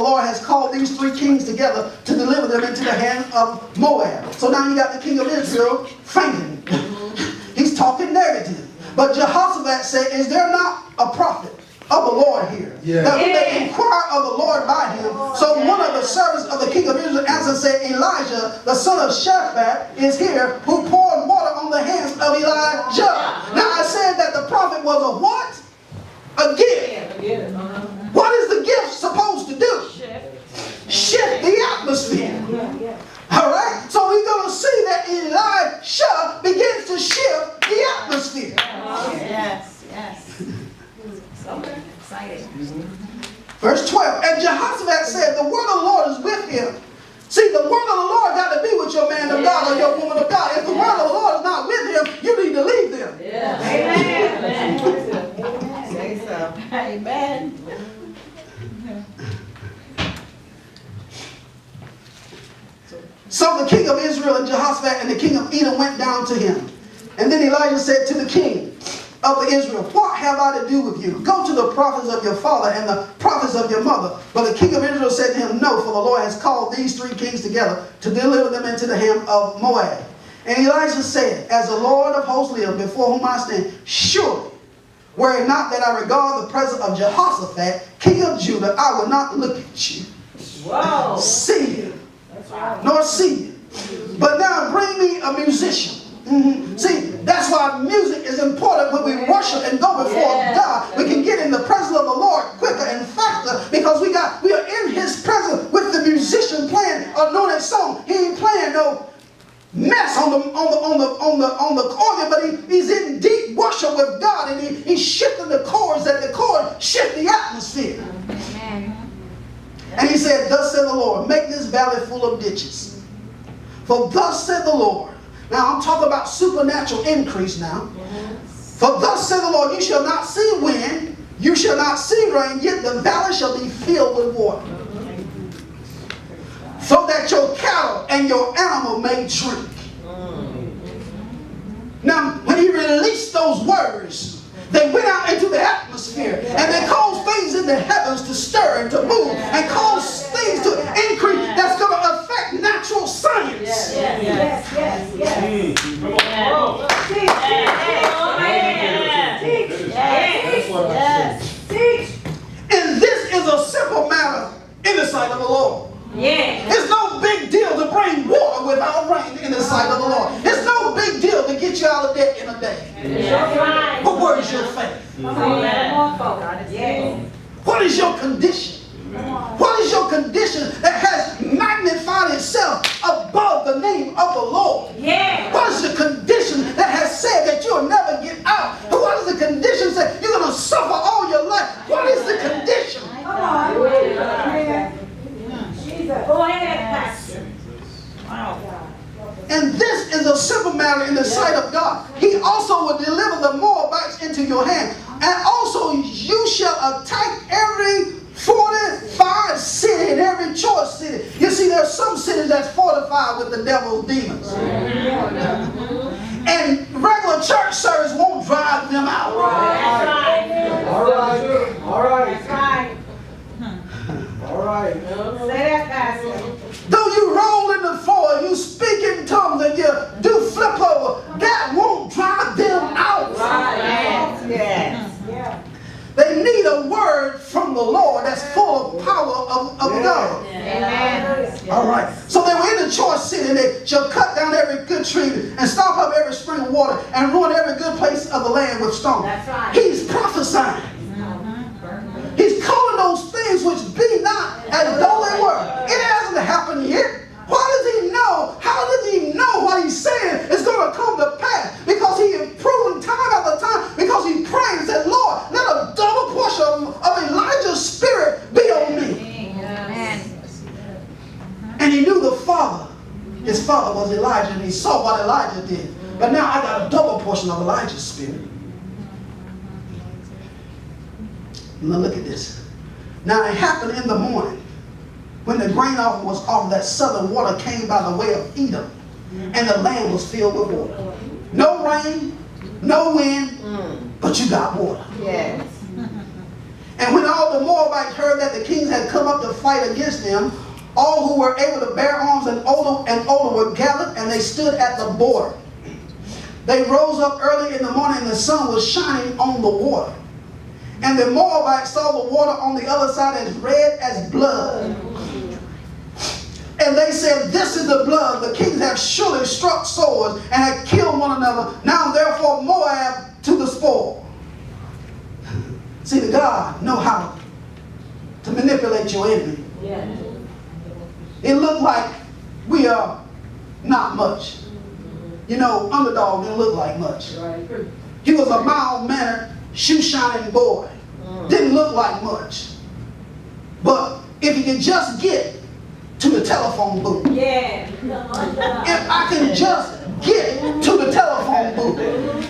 Lord has called these three kings together to deliver them into the hand of Moab. So now you got the king of Israel fainting. He's talking negative. But Jehoshaphat said, is there not a prophet of the Lord here? That we may inquire of the Lord by him. So one of the servants of the king of Israel answered and said, Elijah, the son of Shaphat, is here, who poured water on the hands of Elijah. Now I said that the prophet was a what? A gift. What is the gift supposed to do? Shift the atmosphere. Alright? So we're going to see that Elisha begins to shift the atmosphere. Yes, yes. So exciting. Verse 12. And Jehoshaphat said, the word of the Lord is with him. See, the word of the Lord got to be with your man of God or your woman of God. If the word of the Lord is not with him, you need to leave them. Amen. Say so. Amen. So the king of Israel and Jehoshaphat and the king of Edom went down to him. And then Elijah said to the king of Israel, what have I to do with you? Go to the prophets of your father and the prophets of your mother. But the king of Israel said to him, no, for the Lord has called these three kings together to deliver them into the hand of Moab. And Elijah said, as the Lord of hosts lives, before whom I stand, surely, were it not that I regard the presence of Jehoshaphat, king of Judah, I will not look at you, see you, nor see you. But now bring me a musician. See, that's why music is important when we worship and go before God. We can get in the presence of the Lord quicker and faster because we are in his presence with the musician playing a anointed song. He ain't playing no mess on the organ, but he's in deep worship with God, and he's shifting the chords, and the chords shift the atmosphere. Amen. And he said, thus said the Lord, make this valley full of ditches. For thus said the Lord. Now I'm talking about supernatural increase now. For thus said the Lord, you shall not see wind, you shall not see rain, yet the valley shall be filled with water. So that your cattle and your animal may drink. Now, when he released those words, they went out into the atmosphere and they caused things in the heavens to stir and to move and cause things to increase that's going to affect natural science. Yes. And this is a simple matter in the sight of the Lord. It's no big deal to bring water without rain in the sight of the Lord. It's no big deal to get you out of debt in a day. But where is your faith? What is your condition? What is your condition that has magnified itself above the name of the Lord? What is the condition that has said that you'll never get out? What is the condition that you're going to suffer all your life? What is the condition? Go ahead, Pastor. Wow. And this is a simple matter in the sight of God. He also will deliver the Moabites into your hand. And also you shall attack every fortified city and every choice city. You see, there's some cities that's fortified with the devil's demons. And regular church service won't drive them out. All right. Say that, Pastor. Though you roll in the floor, you speak in tongues, and you do flip over, that won't drive them out. Yes. They need a word from the Lord that's full of power of God. Amen. All right. So they were in the choice city, and they shall cut down every good tree and stop up every spring of water and ruin every good place of the land with stone. That's right. He's prophesying. He's calling those things which be not as though they were. It hasn't happened yet. Why does he know? How does he know what he's saying is going to come to pass? Because he has proven time after time, because he prayed and said, Lord, let a double portion of Elijah's spirit be on me. Amen. And he knew the father. His father was Elijah, and he saw what Elijah did. But now I got a double portion of Elijah's spirit. Now look at this. Now it happened in the morning when the grain offering was offered that southern water came by the way of Edom, and the land was filled with water. No rain, no wind, but you got water. Yes. And when all the Moabites heard that the kings had come up to fight against them, all who were able to bear arms and older were gathered, and they stood at the border. They rose up early in the morning, and the sun was shining on the water. And the Moabites saw the water on the other side as red as blood. And they said, this is the blood. The kings have surely struck swords and have killed one another. Now therefore Moab to the spoil. See, the God know how to manipulate your enemy. Yeah. It looked like we are not much. You know, underdog didn't look like much. He was a mild-mannered, shoe-shining boy. Didn't look like much. But if he could just get to the telephone booth. Yeah. If I can just get to the telephone booth.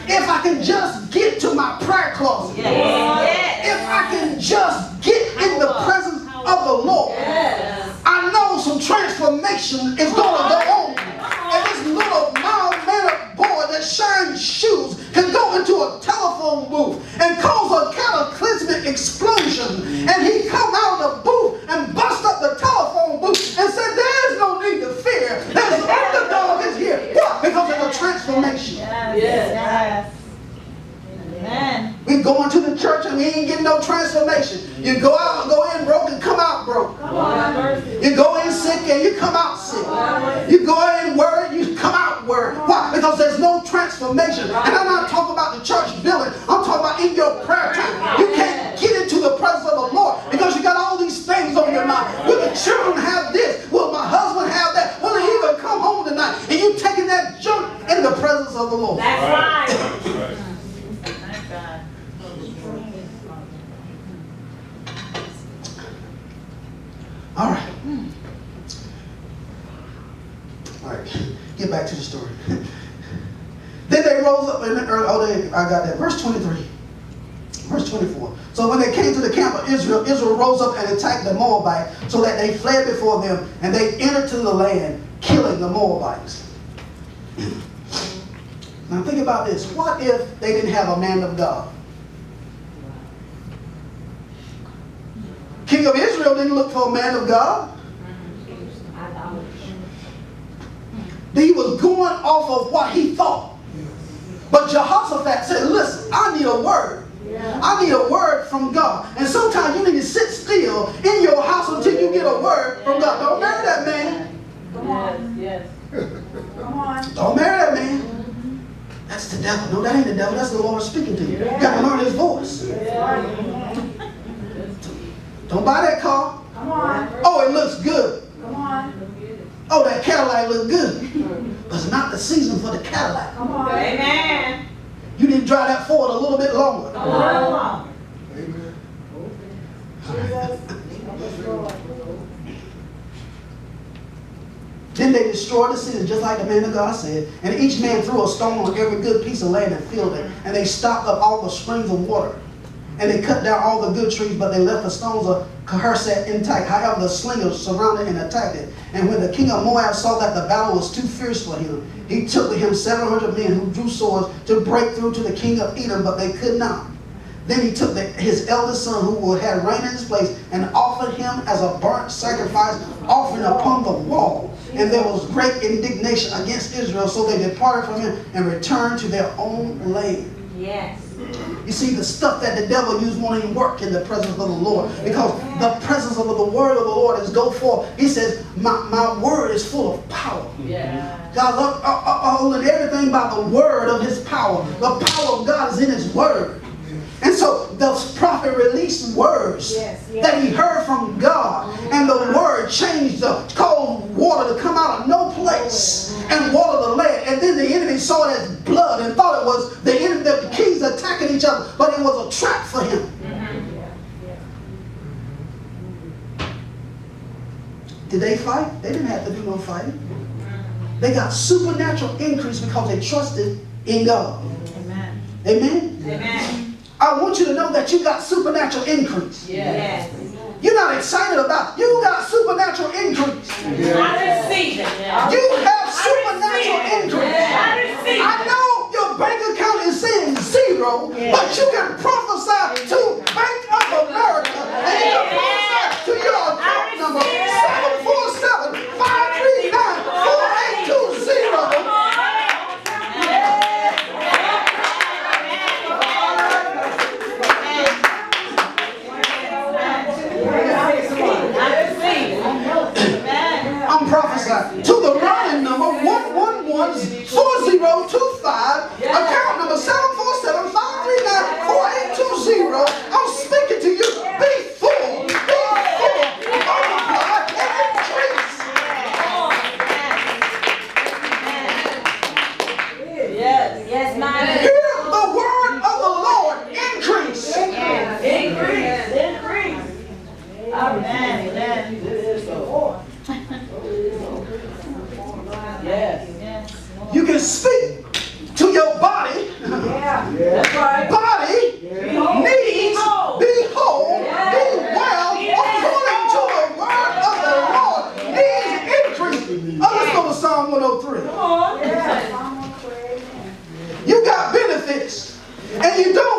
If I can just get to my prayer closet. If I can just get in the presence of the Lord. I know some transformation is going to go on. And this little mild-mannered boy that shines shoes can go into a telephone booth and cause a cataclysmic explosion. And he come out of the booth and bust up the telephone booth and said, there is no need to fear. There's an underdog is here. Why? Because there's a transformation. Yes. Amen. We go into the church and we ain't getting no transformation. You go out and go in broke and come out broke. You go in sick and you come out sick. You go in worried, you come out worried. Why? Because there's no transformation. And I'm not talking about the church building. I'm talking about in your prayer time. You can't get into the presence of the Lord because you got all these things on your mind. Will the children have this? Will my husband have that? Will he even come home tonight? And you taking that junk in the presence of the Lord. That's right. All right. All right. Get back to the story. Then they rose up in the early, I got that. Verse 23. Verse 24. So when they came to the camp of Israel, Israel rose up and attacked the Moabites so that they fled before them, and they entered to the land, killing the Moabites. Now think about this. What if they didn't have a man of God? King of Israel didn't look for a man of God. He was going off of what he thought. But Jehoshaphat said, listen, I need a word. I need a word from God. And sometimes you need to sit still in your house until you get a word from God. Don't marry that man. Come on. Yes. Come on. Don't marry that man. That's the devil. No, that ain't the devil. That's the Lord speaking to you. You got to learn his voice. Don't buy that car. Come on. Oh, it looks good. Come on. Oh, that Cadillac looks good. But it's not the season for the Cadillac. Come on. Amen. You need to drive that Ford a little bit longer. Come on. Amen. Then they destroyed the city, just like the man of God said. And each man threw a stone on every good piece of land and filled it. And they stopped up all the springs of water. And they cut down all the good trees, but they left the stones of Keharsat intact. However, the slingers surrounded and attacked it. And when the king of Moab saw that the battle was too fierce for him, he took with him 700 men who drew swords to break through to the king of Edom, but they could not. Then he took his eldest son, who had reigned in his place, and offered him as a burnt sacrifice offering upon the wall. And there was great indignation against Israel, so they departed from him and returned to their own land. Yes. You see, the stuff that the devil used won't even work in the presence of the Lord, because the presence of the word of the Lord is go forth. He says, my word is full of power. Yeah. God holding everything by the word of his power. The power of God is in his word. And so the prophet released words that he heard from God, and the word changed the cold water to come out of no place and water the land. And then the enemy saw it as blood and thought it was the enemy, the kings attacking each other, but it was a trap for him. Did they fight? They didn't have to do no fighting. They got supernatural increase because they trusted in God. Amen. Amen? Amen. I want you to know that you got supernatural increase. Yes. You're not excited about it. You got supernatural increase. I receive it. You have supernatural increase. I know your bank account is saying zero, but you can prophesy to Bank of America to the running number 111-4025, account number 747-539-4820. I'm speaking to you. Be full, multiply, and increase. Yes, ma'am. Hear the word of the Lord. Increase. Increase. Amen. Yes. You can speak to your body. That's right. Body needs be whole, be well, according to the word of the Lord. Needs increase. Oh, let's go to Psalm 103. You got benefits, and you don't